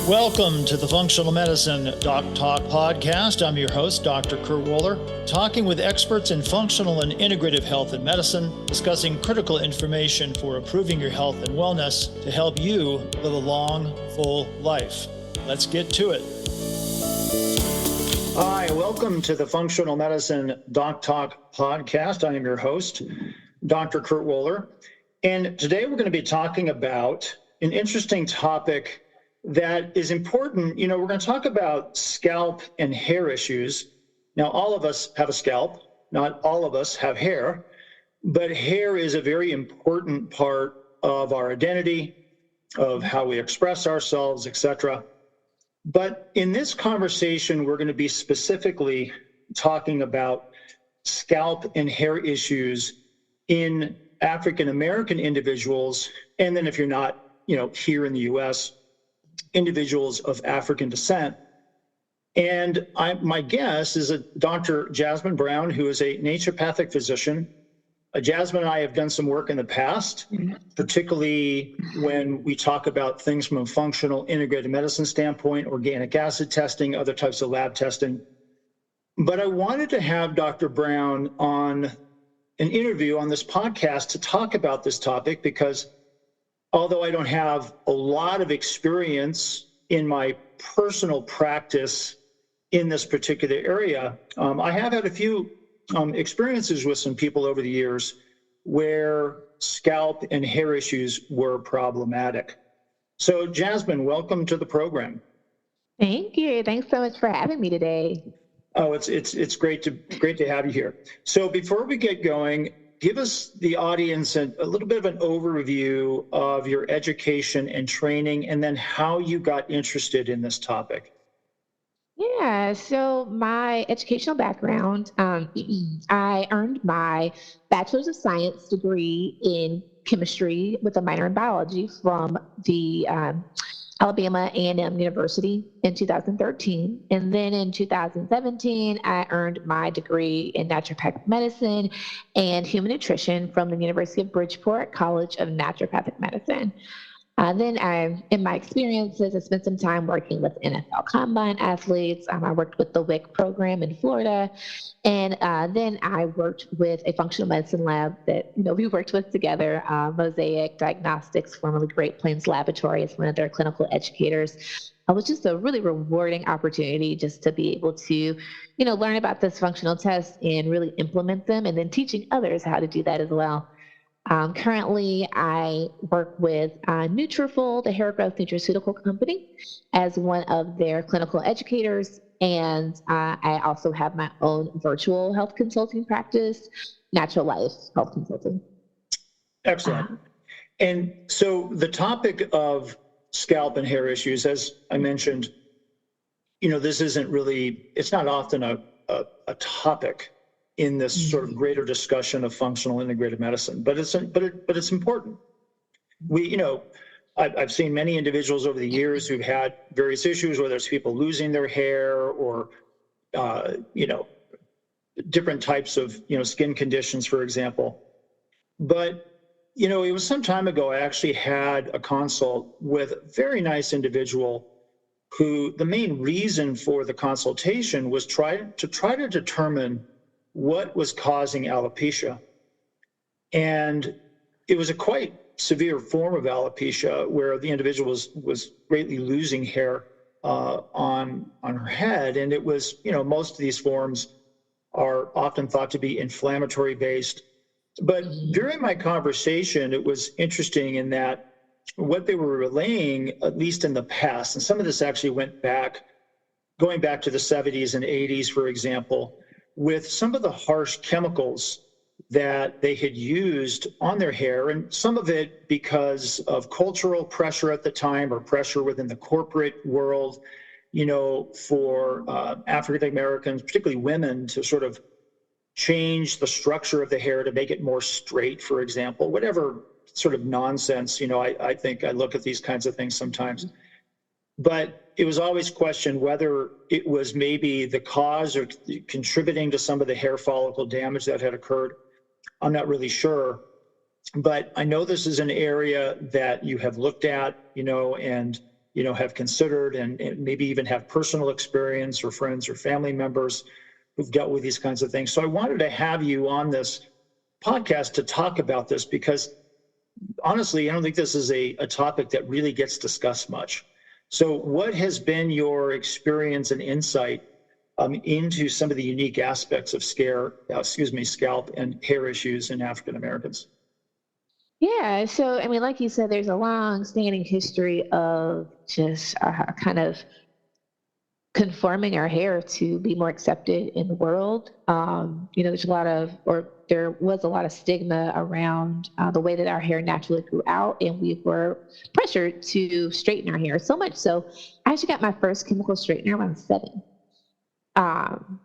Welcome to the Functional Medicine Doc Talk podcast. I'm your host, Dr. Kurt Wohler, talking with experts in functional and integrative health and medicine, discussing critical information for improving your health and wellness to help you live a long, full life. Let's get to it. Hi, welcome to the Functional Medicine Doc Talk podcast. I am your host, Dr. Kurt Wohler, and today we're going to be talking about an interesting topic that is important. We're going to talk about scalp and hair issues. Now, all of us have a scalp. Not all of us have hair, but hair is a very important part of our identity, of how we express ourselves, etc. But in this conversation, we're going to be specifically talking about scalp and hair issues in African American individuals, and then if you're not, here in the U.S., individuals of African descent. And my guest is Dr. Jasmyne Brown, who is a naturopathic physician. Jasmyne and I have done some work in the past, particularly when we talk about things from a functional integrated medicine standpoint, organic acid testing, other types of lab testing. But I wanted to have Dr. Brown on an interview on this podcast to talk about this topic because although I don't have a lot of experience in my personal practice in this particular area, I have had a few experiences with some people over the years where scalp and hair issues were problematic. So, Jasmyne, welcome to the program. Thank you. Thanks so much for having me today. Oh, it's great to have you here. So, before we get going, give us, the audience, a little bit of an overview of your education and training, and then how you got interested in this topic. Yeah, so my educational background, I earned my Bachelor's of Science degree in chemistry with a minor in biology from the Alabama A&M University in 2013. And then in 2017, I earned my degree in naturopathic medicine and human nutrition from the University of Bridgeport College of Naturopathic Medicine. In my experiences, I spent some time working with NFL combine athletes. I worked with the WIC program in Florida. And then I worked with a functional medicine lab that, we worked with together, Mosaic Diagnostics, formerly Great Plains Laboratory, as one of their clinical educators. It was just a really rewarding opportunity just to be able to, learn about this functional test and really implement them, and then teaching others how to do that as well. Currently, I work with Nutrafol, the hair growth nutraceutical company, as one of their clinical educators. And I also have my own virtual health consulting practice, Natural Life Health Consulting. Excellent. And so the topic of scalp and hair issues, as I mentioned, this isn't really, it's not often a topic in this sort of greater discussion of functional integrated medicine, but it's important. I've seen many individuals over the years who've had various issues, whether it's people losing their hair or different types of skin conditions, for example. But it was some time ago I actually had a consult with a very nice individual who the main reason for the consultation was try to determine what was causing alopecia. And it was a quite severe form of alopecia where the individual was greatly losing hair on her head. And it was, most of these forms are often thought to be inflammatory based. But during my conversation, it was interesting in that what they were relaying, at least in the past, and some of this actually going back to the 70s and 80s, for example, with some of the harsh chemicals that they had used on their hair, and some of it because of cultural pressure at the time or pressure within the corporate world, for African Americans, particularly women, to sort of change the structure of the hair to make it more straight, for example, whatever sort of nonsense, I think I look at these kinds of things sometimes. But it was always questioned whether it was maybe the cause or contributing to some of the hair follicle damage that had occurred. I'm not really sure. But I know this is an area that you have looked at, and have considered and maybe even have personal experience or friends or family members who've dealt with these kinds of things. So I wanted to have you on this podcast to talk about this because honestly, I don't think this is a topic that really gets discussed much. So what has been your experience and insight into some of the unique aspects of scalp and hair issues in African Americans? Yeah, so I mean, like you said, there's a long-standing history of just kind of conforming our hair to be more accepted in the world. There's there was a lot of stigma around the way that our hair naturally grew out, and we were pressured to straighten our hair. So much so, I actually got my first chemical straightener when I was 7, um,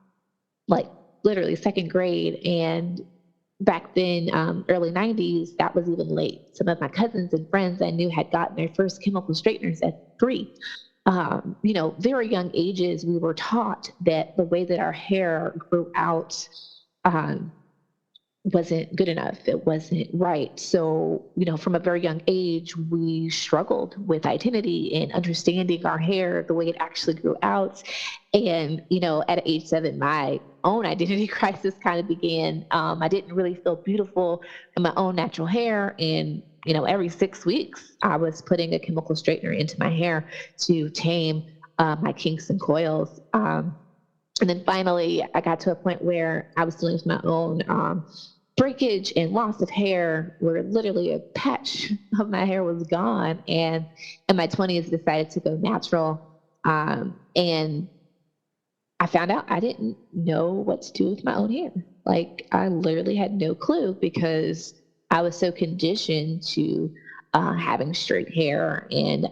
like literally second grade. And back then, early 90s, that was even late. Some of my cousins and friends I knew had gotten their first chemical straighteners at 3. Very young ages, we were taught that the way that our hair grew out um, wasn't good enough. It wasn't right. So, from a very young age, we struggled with identity and understanding our hair, the way it actually grew out. And, at age 7, my own identity crisis kind of began. I didn't really feel beautiful in my own natural hair. And, every 6 weeks, I was putting a chemical straightener into my hair to tame my kinks and coils. And then finally, I got to a point where I was dealing with my own breakage and loss of hair, where literally a patch of my hair was gone. And in my 20s, decided to go natural. And I found out I didn't know what to do with my own hair. Like, I literally had no clue because I was so conditioned to having straight hair. And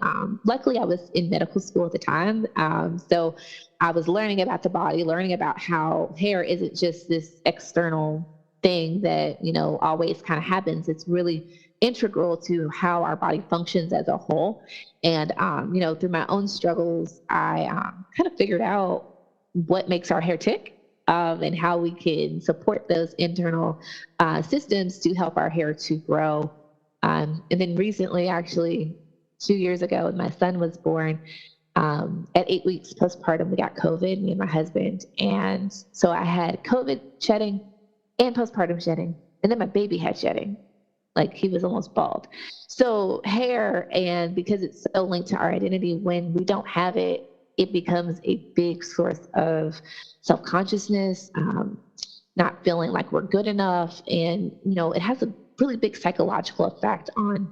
luckily, I was in medical school at the time. So I was learning about the body, learning about how hair isn't just this external thing that, always kind of happens. It's really integral to how our body functions as a whole. And, through my own struggles, I kind of figured out what makes our hair tick, and how we can support those internal systems to help our hair to grow. And then recently, actually, 2 years ago, when my son was born, at 8 weeks postpartum, we got COVID, me and my husband. And so I had COVID shedding and postpartum shedding. And then my baby had shedding. Like, he was almost bald. So hair, and because it's so linked to our identity, when we don't have it, it becomes a big source of self-consciousness, not feeling like we're good enough. And, it has a really big psychological effect on,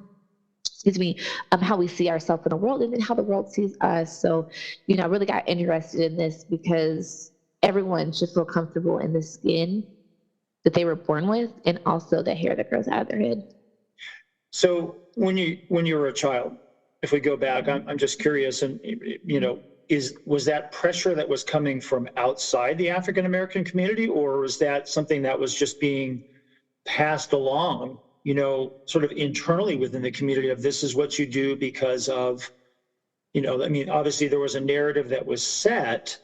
how we see ourselves in the world and then how the world sees us. So, I really got interested in this because everyone should feel comfortable in the skin that they were born with, and also the hair that grows out of their head. So when you were a child, if we go back, I'm just curious, and was that pressure that was coming from outside the African American community, or was that something that was just being passed along, sort of internally within the community of this is what you do because of, obviously there was a narrative that was set,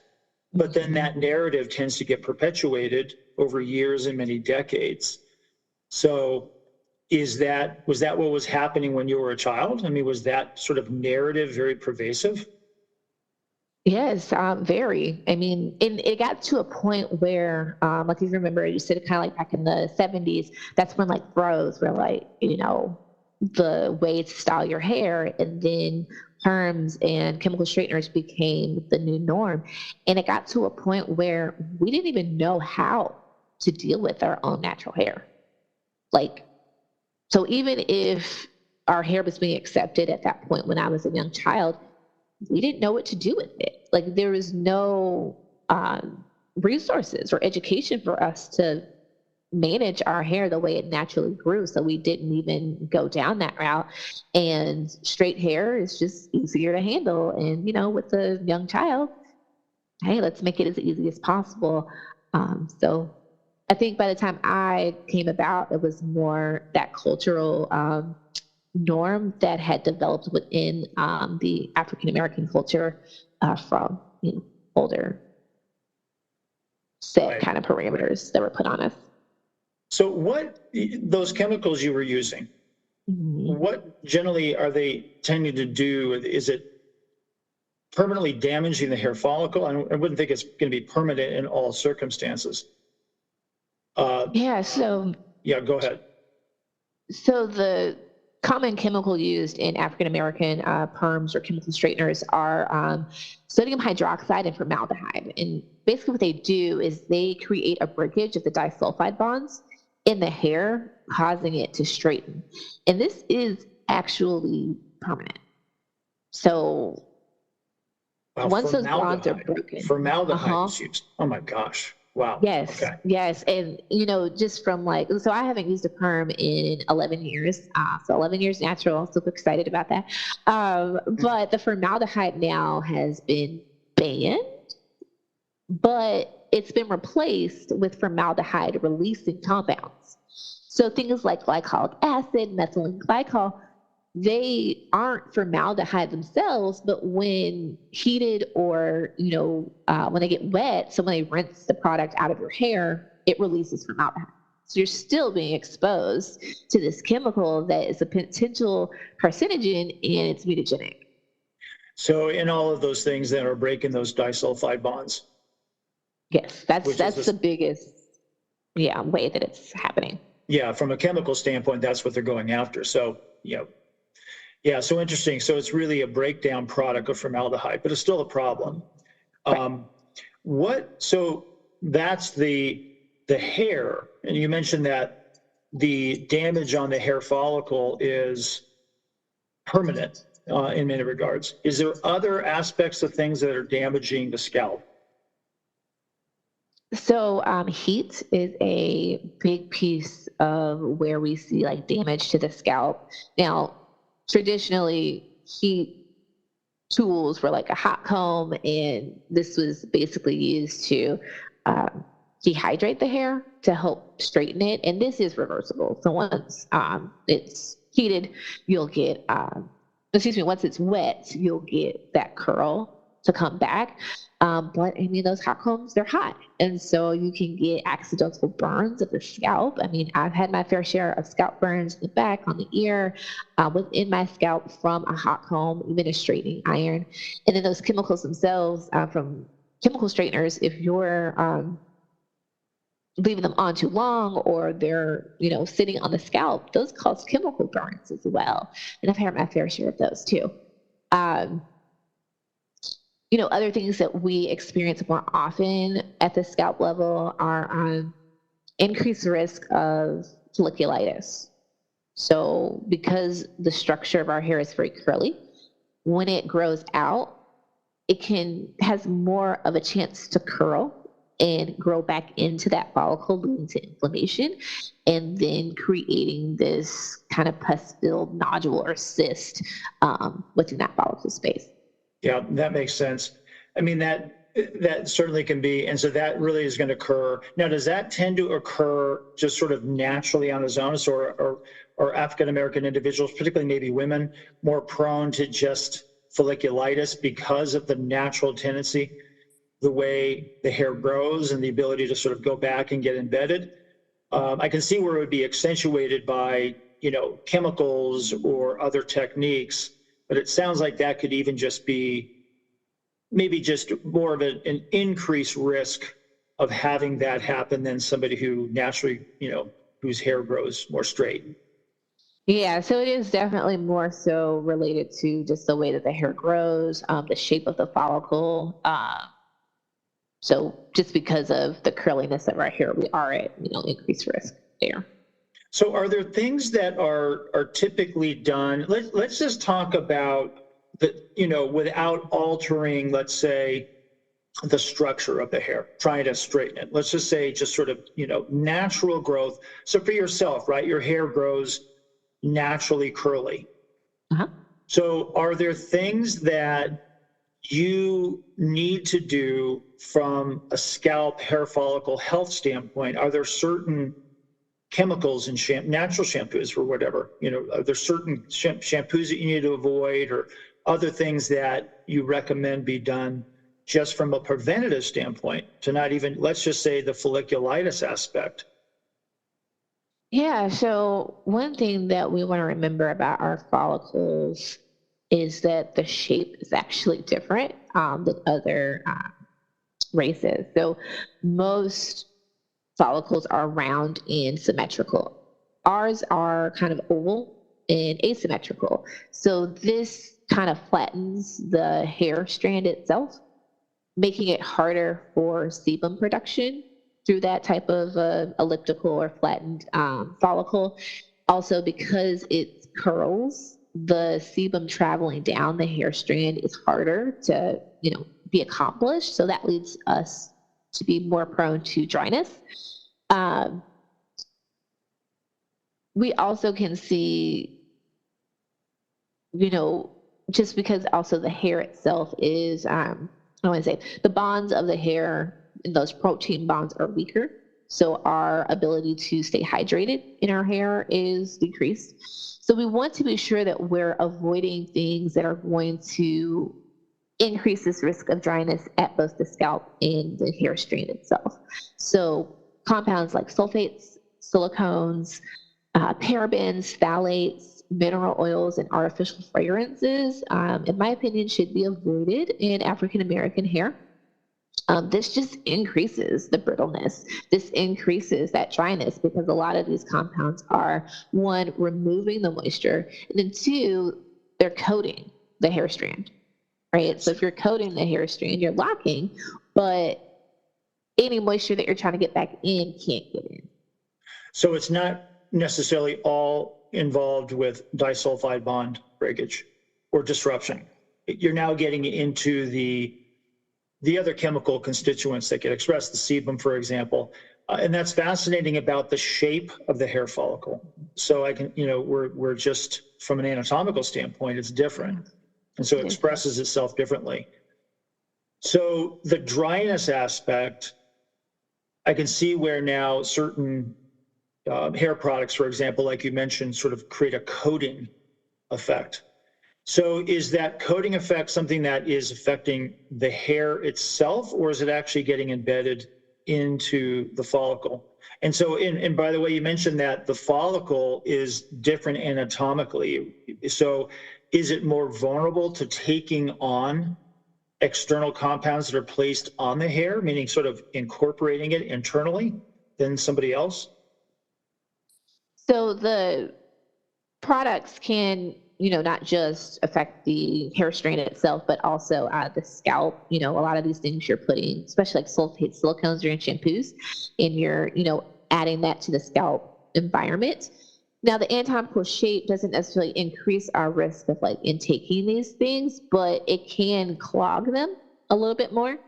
but then that narrative tends to get perpetuated over years and many decades. So was that what was happening when you were a child? Was that sort of narrative very pervasive? Yes, very. And it got to a point where, like, you remember, you said kind of like back in the 70s, that's when like bros were like, the way to style your hair, and then perms and chemical straighteners became the new norm. And it got to a point where we didn't even know how to deal with our own natural hair. Like, so even if our hair was being accepted at that point when I was a young child, we didn't know what to do with it. Like, there was no resources or education for us to manage our hair the way it naturally grew. So we didn't even go down that route. And straight hair is just easier to handle. And, with a young child, hey, let's make it as easy as possible. So I think by the time I came about, it was more that cultural norm that had developed within the African American culture from older set Right. kind of parameters that were put on us. So those chemicals you were using, Mhm. what generally are they tending to do? Is it permanently damaging the hair follicle? I wouldn't think it's going to be permanent in all circumstances. Yeah, so Yeah, go ahead. So the common chemical used in African American perms or chemical straighteners are sodium hydroxide and formaldehyde. And basically, what they do is they create a breakage of the disulfide bonds in the hair, causing it to straighten. And this is actually permanent. So Wow, once those bonds are broken, formaldehyde is used. Oh my gosh. Wow. yes, Okay. yes. And, just from so I haven't used a perm in 11 years. So 11 years natural. I'm super excited about that. But the formaldehyde now has been banned, but it's been replaced with formaldehyde releasing compounds. So things like glycolic acid, methylene glycol, they aren't formaldehyde themselves, but when heated or, when they get wet, so when they rinse the product out of your hair, it releases formaldehyde. So you're still being exposed to this chemical that is a potential carcinogen and it's mutagenic. So in all of those things that are breaking those disulfide bonds. Yes, that's the biggest, way that it's happening. Yeah, from a chemical standpoint, that's what they're going after. So, yeah, so interesting. So it's really a breakdown product of formaldehyde, but it's still a problem. So that's the hair, and you mentioned that the damage on the hair follicle is permanent in many regards. Is there other aspects of things that are damaging the scalp? So heat is a big piece of where we see damage to the scalp. Now, traditionally, heat tools were like a hot comb, and this was basically used to dehydrate the hair to help straighten it. And this is reversible. So once it's heated, you'll get, once it's wet, you'll get that curl to come back. But I mean, those hot combs, they're hot. And so you can get accidental burns of the scalp. I mean, I've had my fair share of scalp burns in the back, on the ear, within my scalp from a hot comb, even a straightening iron. And then those chemicals themselves from chemical straighteners, if you're leaving them on too long or they're, sitting on the scalp, those cause chemical burns as well. And I've had my fair share of those too. Other things that we experience more often at the scalp level are increased risk of folliculitis. So because the structure of our hair is very curly, when it grows out, it has more of a chance to curl and grow back into that follicle, leading to inflammation, and then creating this kind of pus-filled nodule or cyst within that follicle space. Yeah, that makes sense. I mean, that certainly can be, and so that really is going to occur. Now, does that tend to occur just sort of naturally on its own, or African American individuals, particularly maybe women, more prone to just folliculitis because of the natural tendency, the way the hair grows and the ability to sort of go back and get embedded? I can see where it would be accentuated by, chemicals or other techniques, but it sounds like that could even just be maybe just more of an increased risk of having that happen than somebody who naturally, whose hair grows more straight. Yeah, so it is definitely more so related to just the way that the hair grows, the shape of the follicle. So just because of the curliness of our hair, we are at increased risk there. So are there things that are typically done? Let's just talk about without altering, let's say, the structure of the hair, trying to straighten it. Let's just say just sort of, natural growth. So for yourself, right, your hair grows naturally curly. Uh-huh. So are there things that you need to do from a scalp hair follicle health standpoint? Are there certain chemicals in natural shampoos or whatever, are there certain shampoos that you need to avoid, or other things that you recommend be done just from a preventative standpoint to not even, let's just say, the folliculitis aspect? Yeah, so one thing that we want to remember about our follicles is that the shape is actually different than other races. So most follicles are round and symmetrical. Ours are kind of oval and asymmetrical. So this kind of flattens the hair strand itself, making it harder for sebum production through that type of elliptical or flattened follicle. Also, because it curls, the sebum traveling down the hair strand is harder to, be accomplished. So that leads us to be more prone to dryness. Um, we also can see, just because also the hair itself is, I want to say, the bonds of the hair and those protein bonds are weaker. So our ability to stay hydrated in our hair is decreased. So we want to be sure that we're avoiding things that are going to increase this risk of dryness at both the scalp and the hair strand itself. So compounds like sulfates, silicones, parabens, phthalates, mineral oils, and artificial fragrances, in my opinion, should be avoided in African American hair. This just increases the brittleness. This increases that dryness because a lot of these compounds are, one, removing the moisture, and then two, they're coating the hair strand, right? So if you're coating the hair strand, you're locking, but any moisture that you're trying to get back in can't get in. So it's not necessarily all involved with disulfide bond breakage or disruption. You're now getting into the other chemical constituents that get expressed, the sebum, for example. And that's fascinating about the shape of the hair follicle. So I can, we're just, from an anatomical standpoint, it's different. And so it expresses itself differently. So the dryness aspect, I can see where now certain hair products, for example, like you mentioned, sort of create a coating effect. So is that coating effect something that is affecting the hair itself, or is it actually getting embedded into the follicle? And so, and by the way, you mentioned that the follicle is different anatomically. So is it more vulnerable to taking on external compounds that are placed on the hair, meaning sort of incorporating it internally, than somebody else? So the products can, not just affect the hair strand itself, but also the scalp. A lot of these things you're putting, especially like sulfate silicones or in shampoos, and you're, adding that to the scalp environment. Now, the anatomical shape doesn't necessarily increase our risk of like intaking these things, but it can clog them a little bit more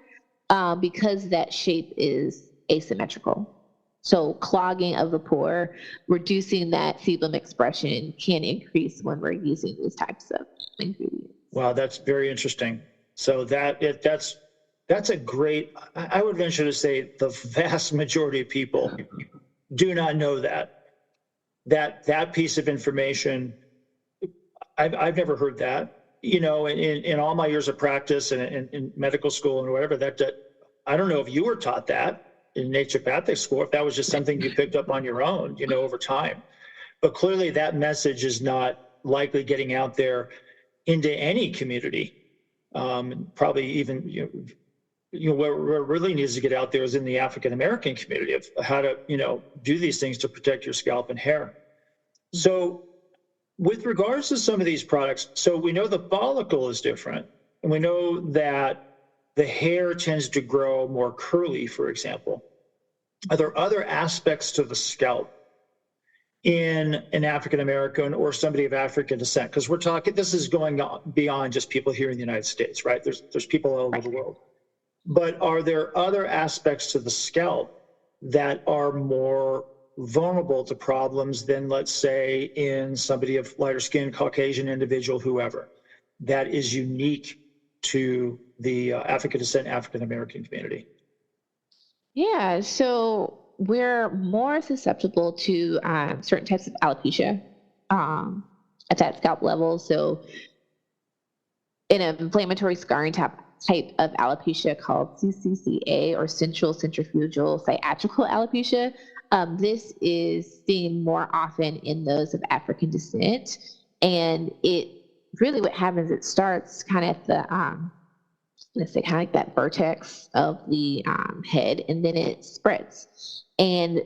because that shape is asymmetrical. So clogging of the pore, reducing that sebum expression can increase when we're using these types of ingredients. Wow, that's very interesting. So that's a great, I would venture to say the vast majority of people do not know that piece of information. I've never heard that, in all my years of practice and in medical school and whatever, that I don't know if you were taught that in naturopathic school, if that was just something you picked up on your own, over time. But clearly that message is not likely getting out there into any community. Probably even, where it really needs to get out there is in the African American community of how to, do these things to protect your scalp and hair. So with regards to some of these products, so we know the follicle is different, and we know that the hair tends to grow more curly, for example. Are there other aspects to the scalp in an African American or somebody of African descent? Because we're talking, this is going on beyond just people here in the United States, right? There's people all over the world. But are there other aspects to the scalp that are more vulnerable to problems than, let's say, in somebody of lighter skin, Caucasian individual, whoever, that is unique to the African descent, African American community? Yeah, so we're more susceptible to certain types of alopecia at that scalp level. So in an inflammatory scarring type of alopecia called CCCA, or central centrifugal sciatrical alopecia, this is seen more often in those of African descent, and it really what happens, it starts kind of at the, let's say, kind of like that vertex of the head, and then it spreads. And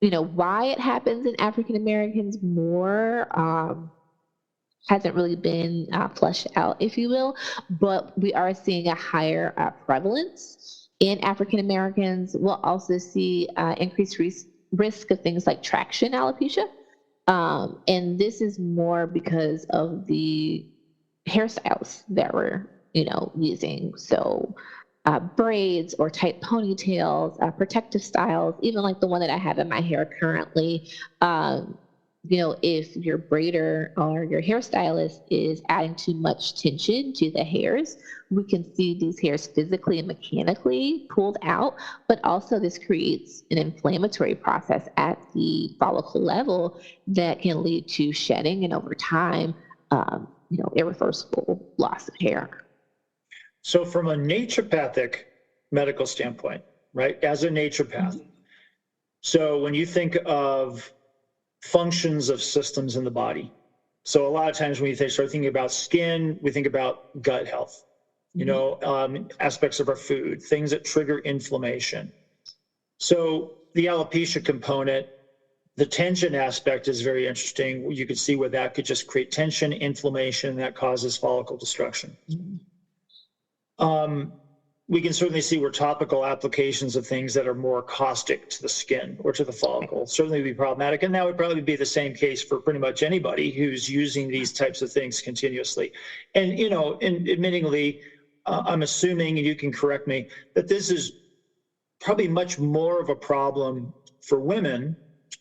why it happens in African Americans more hasn't really been fleshed out, if you will, but we are seeing a higher prevalence in African Americans. We'll also see increased risk of things like traction alopecia. And this is more because of the hairstyles that we're, using. So braids or tight ponytails, protective styles, even like the one that I have in my hair currently. If your braider or your hairstylist is adding too much tension to the hairs, we can see these hairs physically and mechanically pulled out, but also this creates an inflammatory process at the follicle level that can lead to shedding and over time, irreversible loss of hair. So from a naturopathic medical standpoint, right, as a naturopath, so when you think of functions of systems in the body, so a lot of times when you start thinking about skin, we think about gut health, aspects of our food, things that trigger inflammation. So the alopecia component, the tension aspect is very interesting. You could see where that could just create tension, inflammation, that causes follicle destruction. We can certainly see where topical applications of things that are more caustic to the skin or to the follicle certainly would be problematic. And that would probably be the same case for pretty much anybody who's using these types of things continuously. And, and admittingly, I'm assuming, and you can correct me, that this is probably much more of a problem for women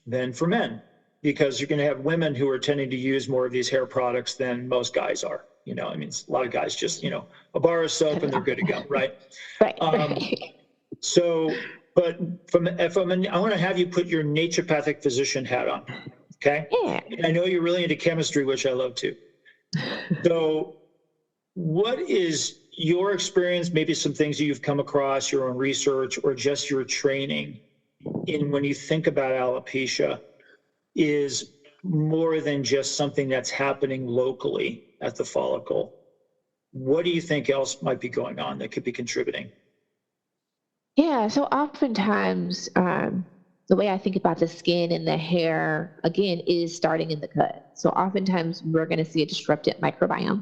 than for men, because you're going to have women who are tending to use more of these hair products than most guys are. I mean, a lot of guys just, a bar of soap and they're good to go, right? Right. So, but I want to have you put your naturopathic physician hat on, okay? Yeah. And I know you're really into chemistry, which I love too. So what is your experience, maybe some things that you've come across, your own research, or just your training in when you think about alopecia is more than just something that's happening locally at the follicle? What do you think else might be going on that could be contributing? Yeah, so oftentimes, the way I think about the skin and the hair, again, is starting in the gut. So oftentimes we're going to see a disrupted microbiome,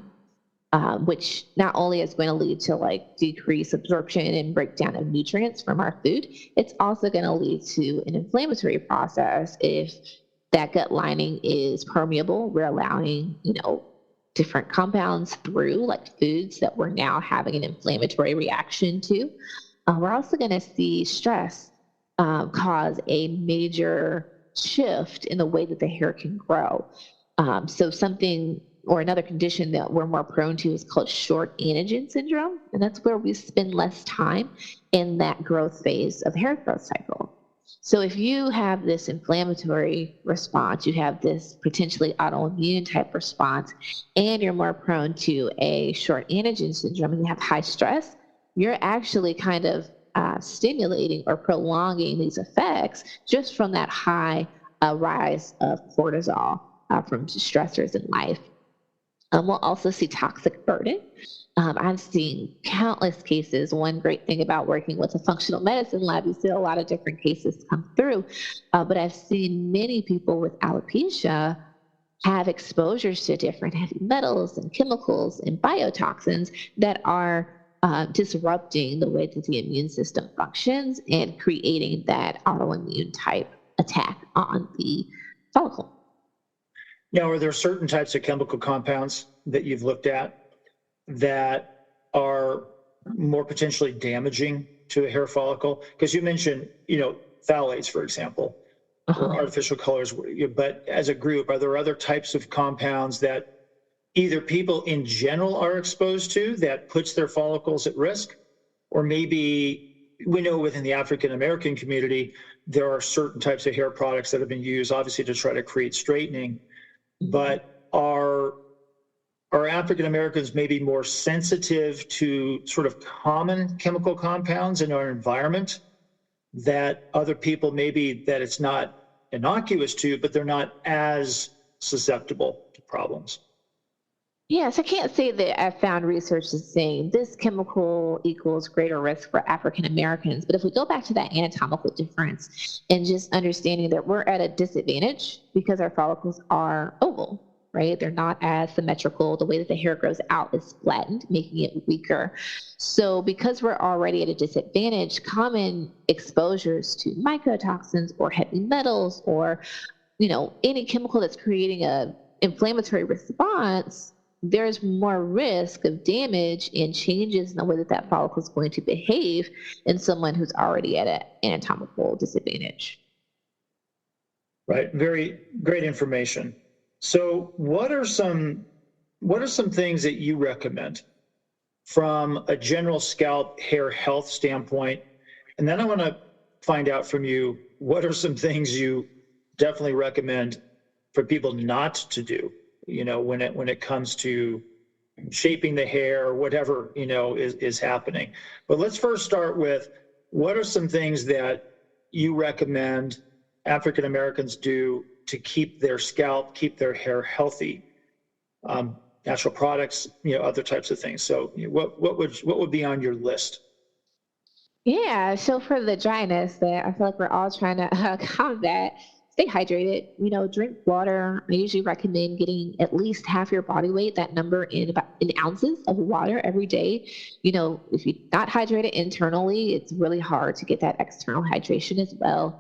which not only is going to lead to like decreased absorption and breakdown of nutrients from our food, it's also going to lead to an inflammatory process. If that gut lining is permeable, we're allowing, different compounds through, like foods that we're now having an inflammatory reaction to. We're also going to see stress cause a major shift in the way that the hair can grow. So something or another condition that we're more prone to is called short anagen syndrome. And that's where we spend less time in that growth phase of hair growth cycle. So if you have this inflammatory response, you have this potentially autoimmune type response, and you're more prone to a short anagen syndrome and you have high stress, you're actually kind of stimulating or prolonging these effects just from that high rise of cortisol from stressors in life. We'll also see toxic burden. I've seen countless cases. One great thing about working with a functional medicine lab, you see a lot of different cases come through, but I've seen many people with alopecia have exposures to different heavy metals and chemicals and biotoxins that are disrupting the way that the immune system functions and creating that autoimmune type attack on the follicle. Now, are there certain types of chemical compounds that you've looked at that are more potentially damaging to a hair follicle? Because you mentioned, phthalates, for example, or artificial colors. But as a group, are there other types of compounds that either people in general are exposed to that puts their follicles at risk? Or maybe we know within the African American community, there are certain types of hair products that have been used, obviously, to try to create straightening. But are African Americans maybe more sensitive to sort of common chemical compounds in our environment that other people maybe that it's not innocuous to, but they're not as susceptible to problems? Yes, I can't say that I've found research that's saying this chemical equals greater risk for African Americans. But if we go back to that anatomical difference and just understanding that we're at a disadvantage because our follicles are oval, right? They're not as symmetrical. The way that the hair grows out is flattened, making it weaker. So, because we're already at a disadvantage, common exposures to mycotoxins or heavy metals or any chemical that's creating a inflammatory response, there's more risk of damage and changes in the way that that follicle is going to behave in someone who's already at an anatomical disadvantage. Right. Very great information. So what are some things that you recommend from a general scalp hair health standpoint? And then I want to find out from you, what are some things you definitely recommend for people not to do, when it comes to shaping the hair or whatever, is happening. But let's first start with, what are some things that you recommend African Americans do to keep their scalp, keep their hair healthy? Natural products, other types of things. So what would be on your list? Yeah, so for the dryness that I feel like we're all trying to combat, stay hydrated. Drink water. I usually recommend getting at least half your body weight, that number in ounces of water every day. If you're not hydrated internally, it's really hard to get that external hydration as well.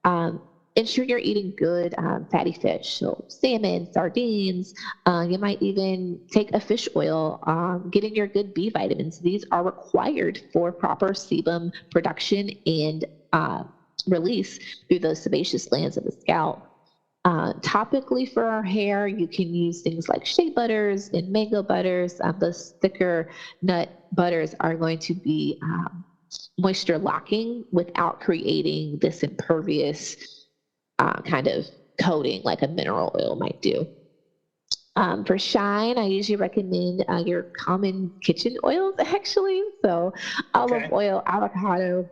Um, Ensure you're eating good fatty fish, so salmon, sardines. You might even take a fish oil, getting your good B vitamins. These are required for proper sebum production and release through the sebaceous glands of the scalp. Topically for our hair, you can use things like shea butters and mango butters. Those thicker nut butters are going to be moisture locking without creating this impervious kind of coating like a mineral oil might do. For shine, I usually recommend your common kitchen oils, actually. So olive Okay. oil, avocado,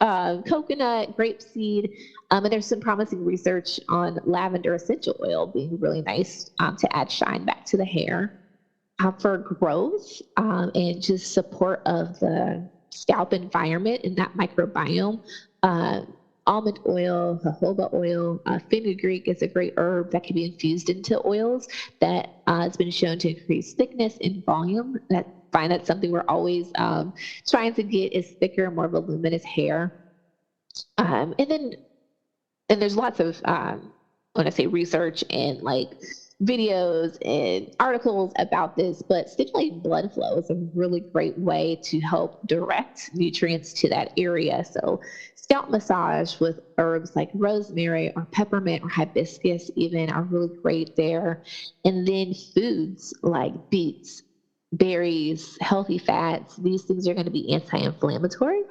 coconut, grapeseed, and there's some promising research on lavender essential oil being really nice to add shine back to the hair. For growth and just support of the scalp environment and that microbiome, uh, almond oil, jojoba oil, fenugreek is a great herb that can be infused into oils that has been shown to increase thickness and volume. That find that's something we're always trying to get is thicker, more voluminous hair. And there's lots of when I say research and like videos and articles about this, but stimulating blood flow is a really great way to help direct nutrients to that area. So scalp massage with herbs like rosemary or peppermint or hibiscus even are really great there. And then foods like beets, berries, healthy fats, these things are going to be anti-inflammatory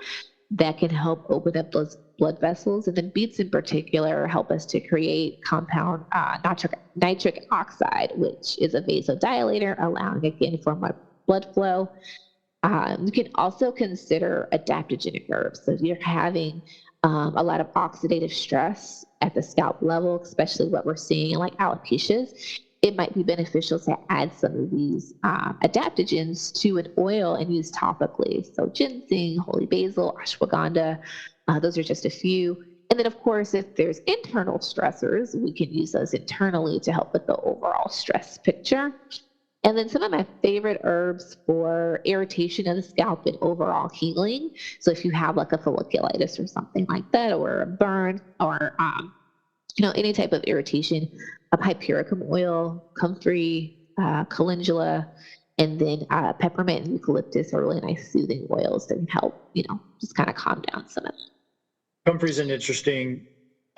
that can help open up those blood vessels. And then beets in particular help us to create compound nitric oxide, which is a vasodilator, allowing again for more blood flow. You can also consider adaptogenic herbs. So if you're having a lot of oxidative stress at the scalp level, especially what we're seeing in like alopecias, it might be beneficial to add some of these adaptogens to an oil and use topically. So ginseng, holy basil, ashwagandha, those are just a few. And then, of course, if there's internal stressors, we can use those internally to help with the overall stress picture. And then some of my favorite herbs for irritation of the scalp and overall healing. So if you have like a folliculitis or something like that, or a burn, or any type of irritation, hypericum oil, comfrey, calendula, and then peppermint and eucalyptus are really nice soothing oils that can help, just kind of calm down some of it. Comfrey's an interesting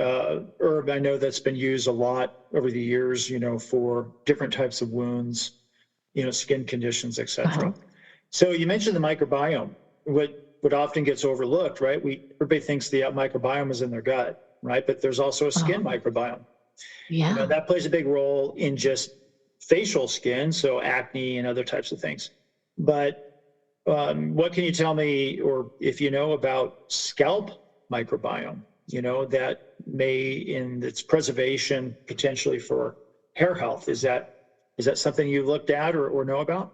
herb. I know that's been used a lot over the years, for different types of wounds, skin conditions, Uh-huh. etc. So you mentioned the microbiome. What often gets overlooked, right? Everybody thinks the microbiome is in their gut, right? But there's also a skin Uh-huh. microbiome. Yeah. That plays a big role in just facial skin, so acne and other types of things. But what can you tell me, or if you know about scalp microbiome, that may, in its preservation potentially for hair health, is that Is that something you looked at or know about?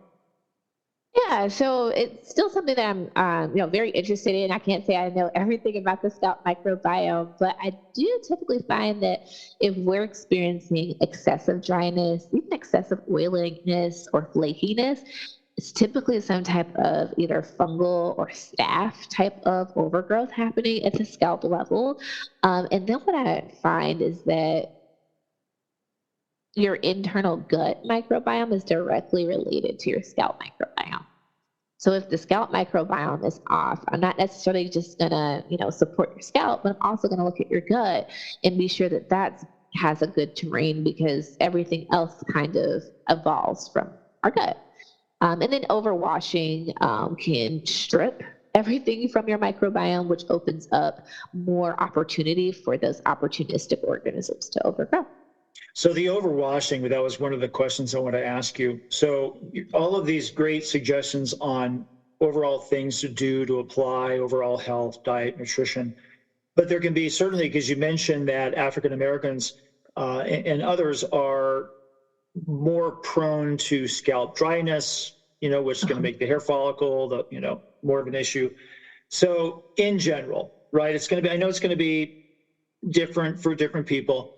Yeah, so it's still something that I'm, very interested in. I can't say I know everything about the scalp microbiome, but I do typically find that if we're experiencing excessive dryness, even excessive oiliness or flakiness, it's typically some type of either fungal or staph type of overgrowth happening at the scalp level. And then what I find is that your internal gut microbiome is directly related to your scalp microbiome. So if the scalp microbiome is off, I'm not necessarily just gonna, support your scalp, but I'm also gonna look at your gut and be sure that that has a good terrain because everything else kind of evolves from our gut. And then overwashing can strip everything from your microbiome, which opens up more opportunity for those opportunistic organisms to overgrow. So the overwashing, that was one of the questions I want to ask you. So all of these great suggestions on overall things to do to apply overall health, diet, nutrition, but there can be certainly, because you mentioned that African Americans and others are more prone to scalp dryness, which is going to make the hair follicle, more of an issue. So in general, right, it's going to be, I know it's going to be different for different people,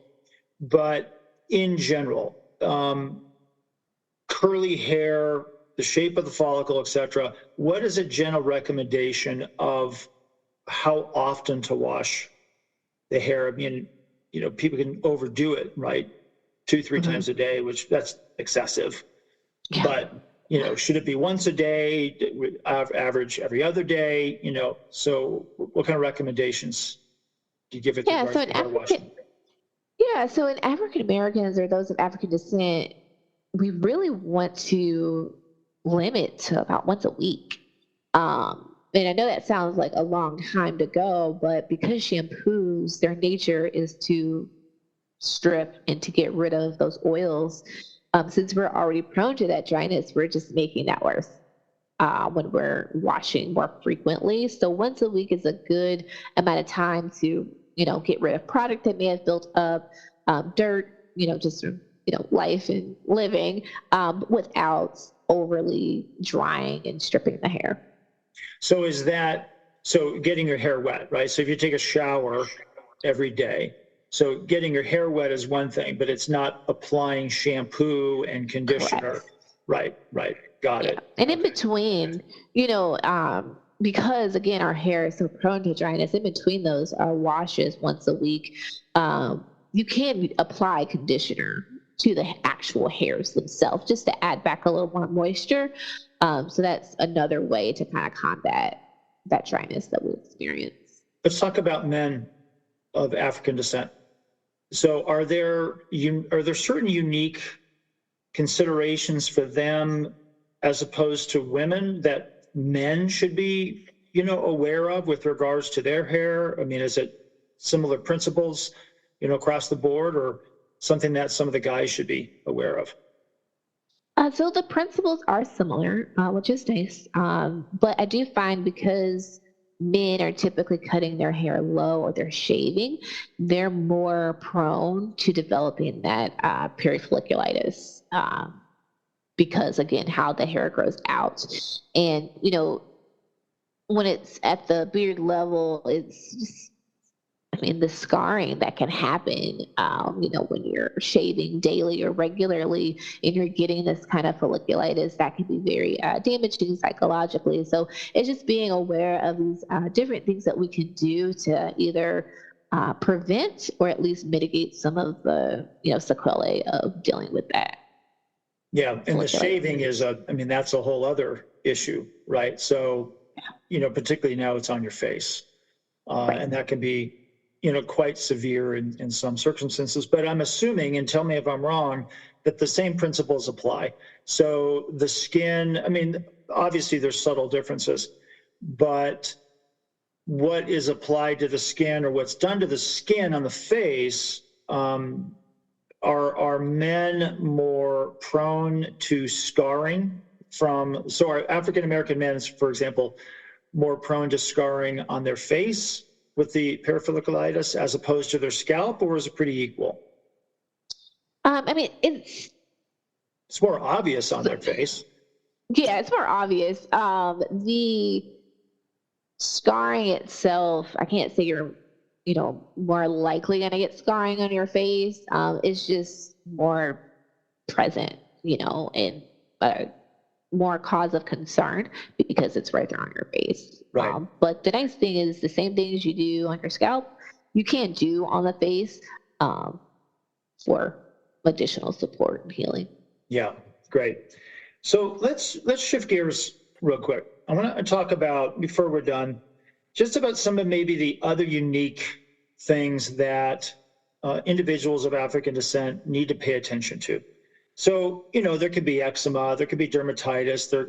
but in general, curly hair, the shape of the follicle, etc. What is a general recommendation of how often to wash the hair? I mean, people can overdo it, right? 2, 3 times a day, which that's excessive. Yeah. But, should it be once a day, average every other day? So what kind of recommendations do you give with Yeah, so regards in to hair washing? African Americans or those of African descent, we really want to limit to about once a week. And I know that sounds like a long time to go, but because shampoos, their nature is to strip and to get rid of those oils. Since we're already prone to that dryness, we're just making that worse when we're washing more frequently. So once a week is a good amount of time to, get rid of product that may have built up, dirt, just from, life and living without overly drying and stripping the hair. So getting your hair wet, right? So if you take a shower every day, so getting your hair wet is one thing, but it's not applying shampoo and conditioner. Correct. Right. Got it. And in between, because again, our hair is so prone to dryness, in between those washes once a week, you can apply conditioner to the actual hairs themselves just to add back a little more moisture. So that's another way to kind of combat that dryness that we experience. Let's talk about men of African descent. So are there certain unique considerations for them as opposed to women that men should be, aware of with regards to their hair? I mean, is it similar principles, across the board, or something that some of the guys should be aware of? So the principles are similar, which is nice. But I do find because men are typically cutting their hair low or they're shaving, they're more prone to developing that perifolliculitis because, again, how the hair grows out. And, when it's at the beard level, it's just, I mean, the scarring that can happen, when you're shaving daily or regularly and you're getting this kind of folliculitis, that can be very damaging psychologically. So it's just being aware of these different things that we can do to either prevent or at least mitigate some of the, sequelae of dealing with that. Yeah, and the shaving is that's a whole other issue, right? So, particularly now it's on your face, and that can be, quite severe in some circumstances. But I'm assuming, and tell me if I'm wrong, that the same principles apply. So the skin, obviously there's subtle differences, but what is applied to the skin or what's done to the skin on the face, are men more prone to scarring so are African American men, for example, more prone to scarring on their face with the perifolliculitis as opposed to their scalp, or is it pretty equal? It's It's more obvious on their face. Yeah, it's more obvious. The scarring itself, I can't say you're, more likely going to get scarring on your face. It's just more present, and more cause of concern because it's right there on your face. Right. But the nice thing is the same things you do on your scalp, you can do on the face for additional support and healing. Yeah, great. So let's shift gears real quick. I want to talk about, before we're done, just about some of maybe the other unique things that individuals of African descent need to pay attention to. So, there could be eczema, there could be dermatitis, there,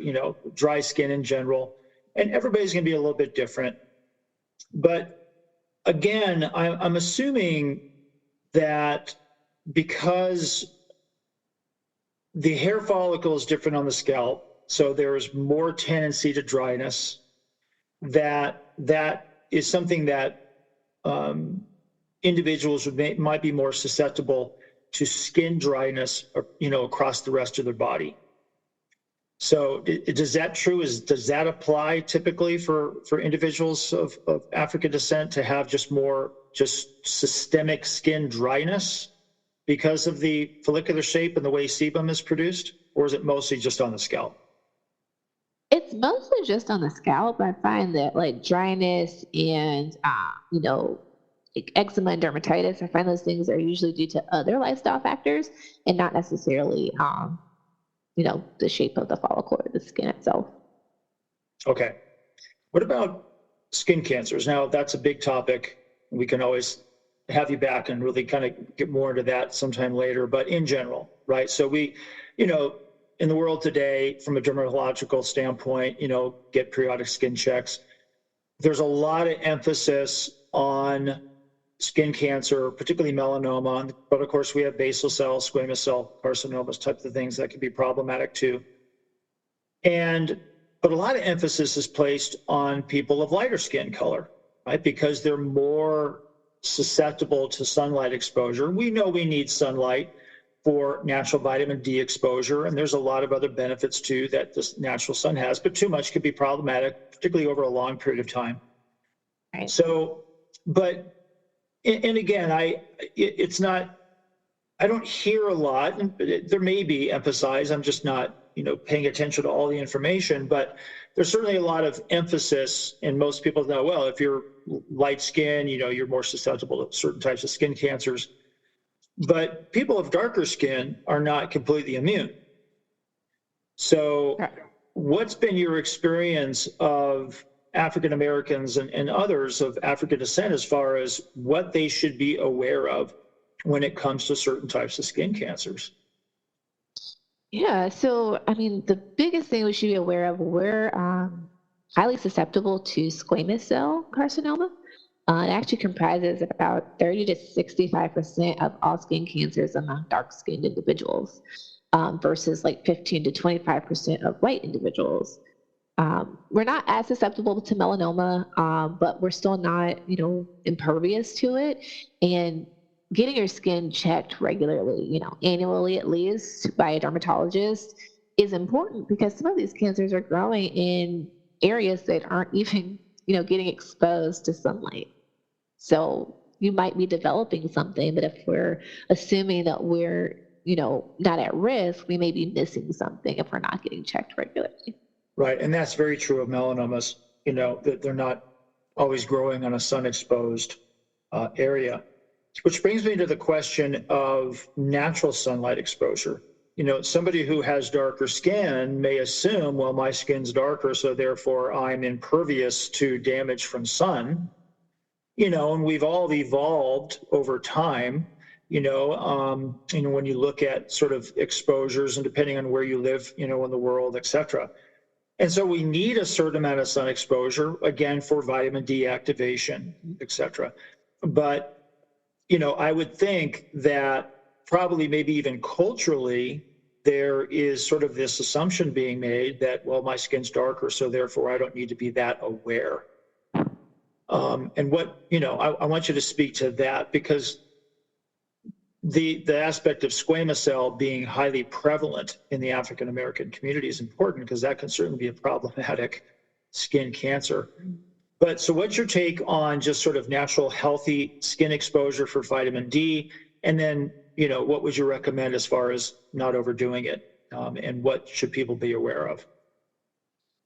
dry skin in general, and everybody's going to be a little bit different. But again, I'm assuming that because the hair follicle is different on the scalp, so there is more tendency to dryness, that is something that individuals might be more susceptible to skin dryness, across the rest of their body. So is that true? Does that apply typically for individuals of African descent to have just systemic skin dryness because of the follicular shape and the way sebum is produced? Or is it mostly just on the scalp? It's mostly just on the scalp. I find that like dryness and, like eczema and dermatitis, I find those things are usually due to other lifestyle factors and not necessarily, the shape of the follicle or the skin itself. Okay. What about skin cancers? Now, that's a big topic. We can always have you back and really kind of get more into that sometime later, but in general, right? So we, in the world today, from a dermatological standpoint, get periodic skin checks. There's a lot of emphasis on skin cancer, particularly melanoma, but of course we have basal cell, squamous cell carcinomas, types of things that can be problematic too. But a lot of emphasis is placed on people of lighter skin color, right? Because they're more susceptible to sunlight exposure. We know we need sunlight for natural vitamin D exposure, and there's a lot of other benefits too that this natural sun has, but too much could be problematic, particularly over a long period of time. Right. So, and again, I don't hear a lot, and there may be emphasized, I'm just not, paying attention to all the information, but there's certainly a lot of emphasis, and most people know, well, if you're light skin, you're more susceptible to certain types of skin cancers. But people of darker skin are not completely immune. So what's been your experience of African Americans and others of African descent as far as what they should be aware of when it comes to certain types of skin cancers? Yeah, so the biggest thing we should be aware of, we're highly susceptible to squamous cell carcinoma. It actually comprises about 30 to 65% of all skin cancers among dark-skinned individuals, versus like 15 to 25% of white individuals. We're not as susceptible to melanoma, but we're still not, impervious to it. And getting your skin checked regularly, annually at least by a dermatologist is important because some of these cancers are growing in areas that aren't even, getting exposed to sunlight. So you might be developing something, but if we're assuming that we're, not at risk, we may be missing something if we're not getting checked regularly. Right, and that's very true of melanomas, that they're not always growing on a sun-exposed area. Which brings me to the question of natural sunlight exposure. Somebody who has darker skin may assume, well, my skin's darker, so therefore I'm impervious to damage from sun. And we've all evolved over time, when you look at sort of exposures and depending on where you live, in the world, et cetera. And so we need a certain amount of sun exposure, again, for vitamin D activation, et cetera. But I would think that probably maybe even culturally, there is sort of this assumption being made that, well, my skin's darker, so therefore I don't need to be that aware. And what, I want you to speak to that because the aspect of squamous cell being highly prevalent in the African American community is important because that can certainly be a problematic skin cancer. But so what's your take on just sort of natural healthy skin exposure for vitamin D? And then, what would you recommend as far as not overdoing it? And what should people be aware of?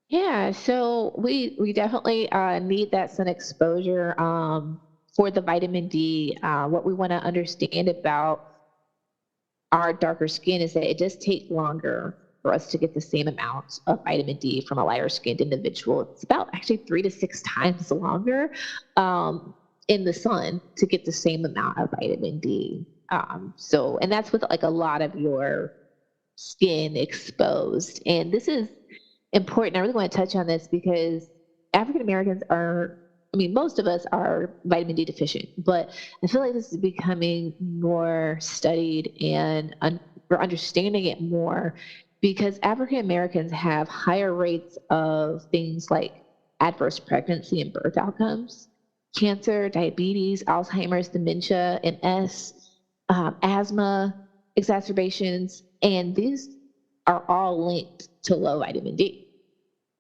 Yeah, so we definitely need that sun exposure for the vitamin D. What we want to understand about our darker skin is that it does take longer for us to get the same amount of vitamin D from a lighter skinned individual. It's about actually 3 to 6 times longer in the sun to get the same amount of vitamin D. And that's with like a lot of your skin exposed. And this is important. I really want to touch on this because African Americans are, I mean, most of us are vitamin D deficient, but I feel like this is becoming more studied and we're understanding it more because African Americans have higher rates of things like adverse pregnancy and birth outcomes, cancer, diabetes, Alzheimer's, dementia, MS, asthma exacerbations, and these are all linked to low vitamin D.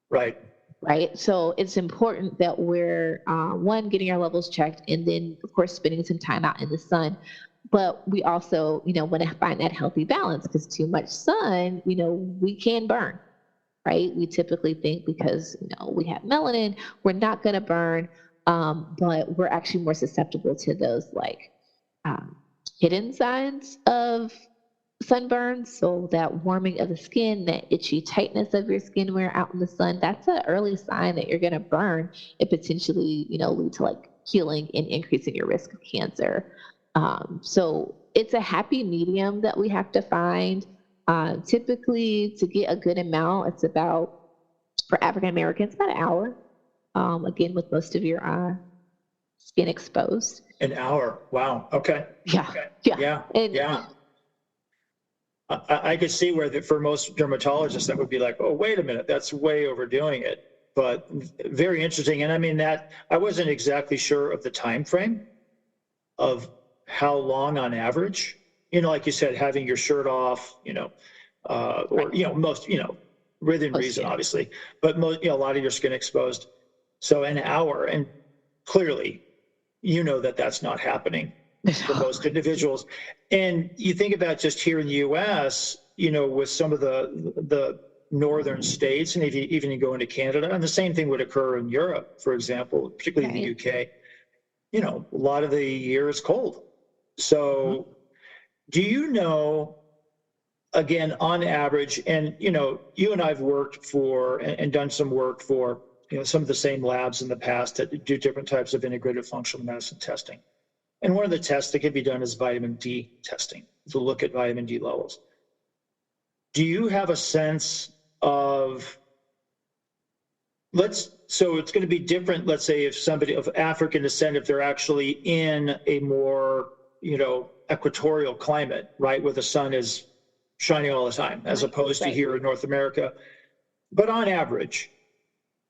Right. Right. So it's important that we're, one, getting our levels checked, and then, of course, spending some time out in the sun. But we also, want to find that healthy balance because too much sun, we can burn. Right. We typically think because, we have melanin, we're not going to burn, but we're actually more susceptible to those like hidden signs of sunburn. So that warming of the skin, that itchy tightness of your skin when you're out in the sun, that's an early sign that you're going to burn and potentially, lead to like healing and increasing your risk of cancer. So it's a happy medium that we have to find. Typically, to get a good amount, it's about, for African Americans, about an hour. Again, with most of your skin exposed. An hour. Wow. Okay. Yeah. Okay. Yeah. Yeah. I could see where for most dermatologists that would be like, oh, wait a minute, that's way overdoing it. But very interesting. And I mean that I wasn't exactly sure of the time frame of how long on average, like you said, having your shirt off, or most, within reason, obviously, but most, a lot of your skin exposed. So an hour, and clearly, that's not happening for most individuals. And you think about just here in the U.S., with some of the northern states, and if you even go into Canada, and the same thing would occur in Europe, for example, particularly in the UK. A lot of the year is cold. So, do you know? Again, on average, and you and I've worked for and done some work for some of the same labs in the past that do different types of integrated functional medicine testing. And one of the tests that can be done is vitamin D testing to look at vitamin D levels. Do you have a sense of, so it's going to be different, let's say if somebody of African descent, if they're actually in a more, equatorial climate, right, where the sun is shining all the time, as opposed to here in North America. But on average,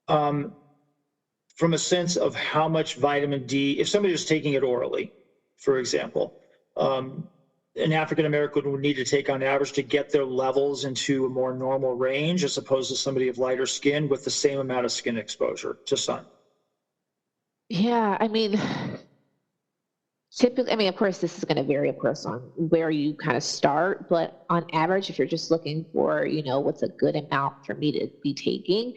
from a sense of how much vitamin D, if somebody was taking it orally, for example, an African American would need to take on average to get their levels into a more normal range, as opposed to somebody of lighter skin with the same amount of skin exposure to sun. Yeah, I mean, typically, of course, this is going to vary, of course, on where you kind of start, but on average, if you're just looking for, what's a good amount for me to be taking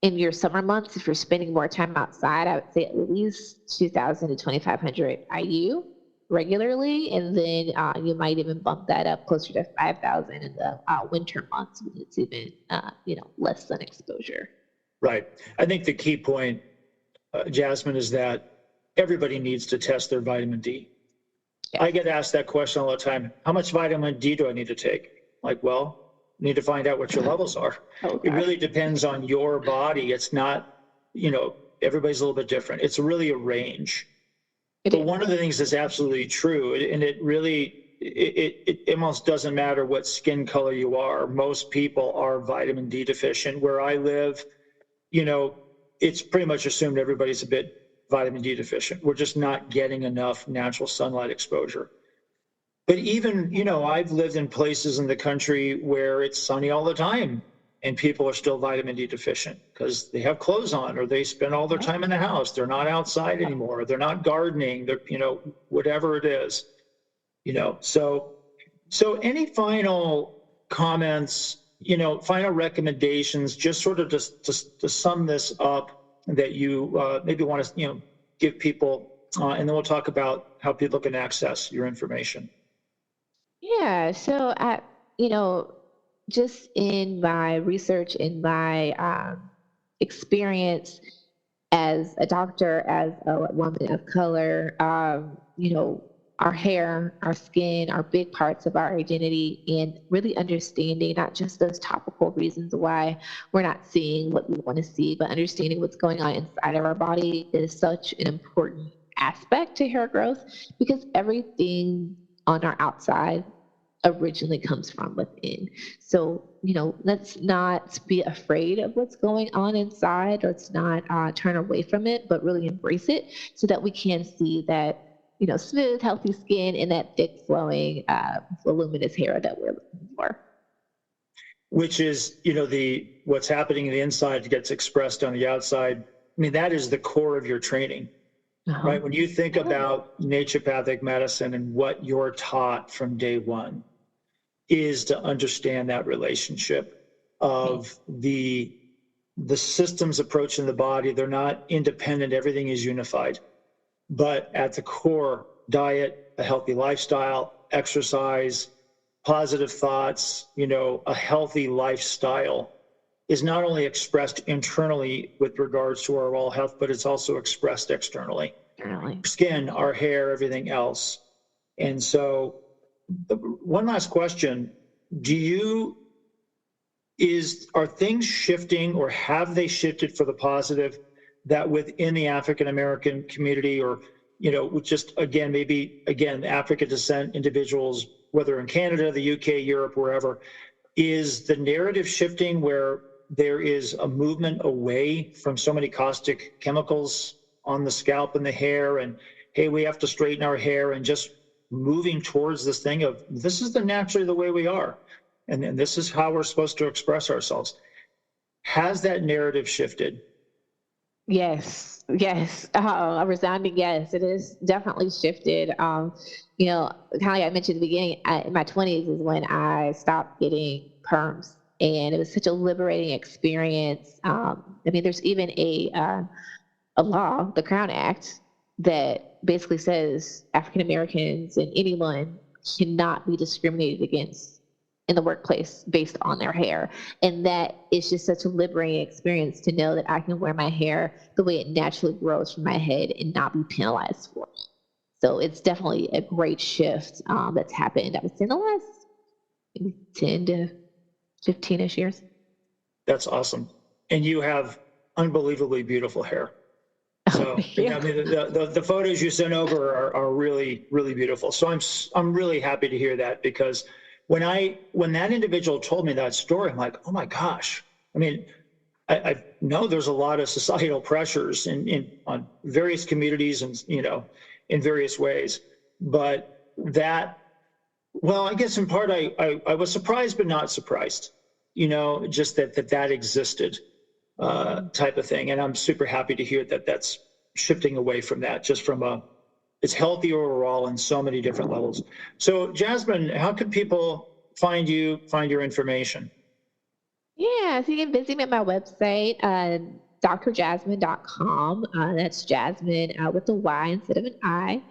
in your summer months, if you're spending more time outside, I would say at least 2,000 to 2,500 IU regularly, and then you might even bump that up closer to 5,000 in the winter months when it's even, less sun exposure. Right. I think the key point, Jasmine, is that everybody needs to test their vitamin D. Yeah. I get asked that question all the time. How much vitamin D do I need to take? Like, well, you need to find out what your levels are. It really depends on your body. It's not, everybody's a little bit different. It's really a range. But one of the things that's absolutely true, and it really, it almost doesn't matter what skin color you are. Most people are vitamin D deficient. Where I live, it's pretty much assumed everybody's a bit vitamin D deficient. We're just not getting enough natural sunlight exposure. But even, I've lived in places in the country where it's sunny all the time and people are still vitamin D deficient because they have clothes on or they spend all their time in the house. They're not outside anymore. They're not gardening. They're, whatever it is, So any final comments, final recommendations, just sort of just to sum this up that you maybe want to, give people, and then we'll talk about how people can access your information. Yeah, so just in my research, in my experience as a doctor, as a woman of color, our hair, our skin are big parts of our identity, and really understanding not just those topical reasons why we're not seeing what we want to see, but understanding what's going on inside of our body is such an important aspect to hair growth, because everything on our outside originally comes from within. So, let's not be afraid of what's going on inside. Let's not turn away from it, but really embrace it so that we can see that, smooth, healthy skin and that thick, flowing, voluminous hair that we're looking for. Which is, what's happening in the inside gets expressed on the outside. I mean, that is the core of your training. Right? When you think about naturopathic medicine and what you're taught from day one is to understand that relationship of the systems approach in the body. They're not independent. Everything is unified. But at the core, diet, a healthy lifestyle, exercise, positive thoughts, a healthy lifestyle is not only expressed internally with regards to our overall health, but it's also expressed externally. Our skin, our hair, everything else. And so one last question. Are things shifting, or have they shifted for the positive, that within the African-American community, or, just again, African descent individuals, whether in Canada, the UK, Europe, wherever, is the narrative shifting where there is a movement away from so many caustic chemicals on the scalp and the hair, and hey, we have to straighten our hair, and just moving towards this thing of this is naturally the way we are, and this is how we're supposed to express ourselves? Has that narrative shifted? Yes, a resounding yes. It is definitely shifted. Kind of like I mentioned at the beginning, in my 20s is when I stopped getting perms, and it was such a liberating experience. There's even a law, the Crown Act, that basically says African Americans and anyone cannot be discriminated against in the workplace based on their hair. And that is just such a liberating experience to know that I can wear my hair the way it naturally grows from my head and not be penalized for it. So it's definitely a great shift that's happened, I would say, in the last maybe 10 to 15-ish years. That's awesome. And you have unbelievably beautiful hair. So the photos you sent over are really, really beautiful. So I'm really happy to hear that, because when that individual told me that story, I'm like, oh my gosh. I know there's a lot of societal pressures on various communities and, in various ways, but I guess in part I was surprised, but not surprised, just that existed, type of thing. And I'm super happy to hear that that's shifting away from that, just from it's healthy overall in so many different levels. So Jasmyne, how can people find your information? Yeah, so you can visit me at my website, drjasmyne.com. That's Jasmine with a Y instead of an I.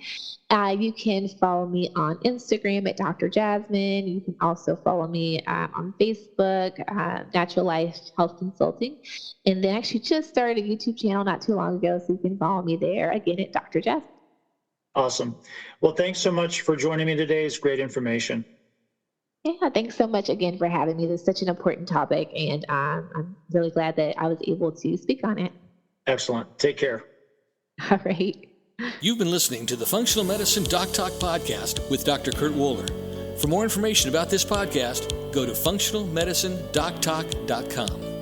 You can follow me on Instagram at Dr. Jasmyne. You can also follow me on Facebook, Natural Life Health Consulting. And then actually just started a YouTube channel not too long ago, so you can follow me there, again, at Dr. Jasmyne. Awesome. Well, thanks so much for joining me today. It's great information. Yeah, thanks so much again for having me. This is such an important topic, and I'm really glad that I was able to speak on it. Excellent. Take care. All right. You've been listening to the Functional Medicine Doc Talk podcast with Dr. Kurt Wohler. For more information about this podcast, go to functionalmedicinedoctalk.com.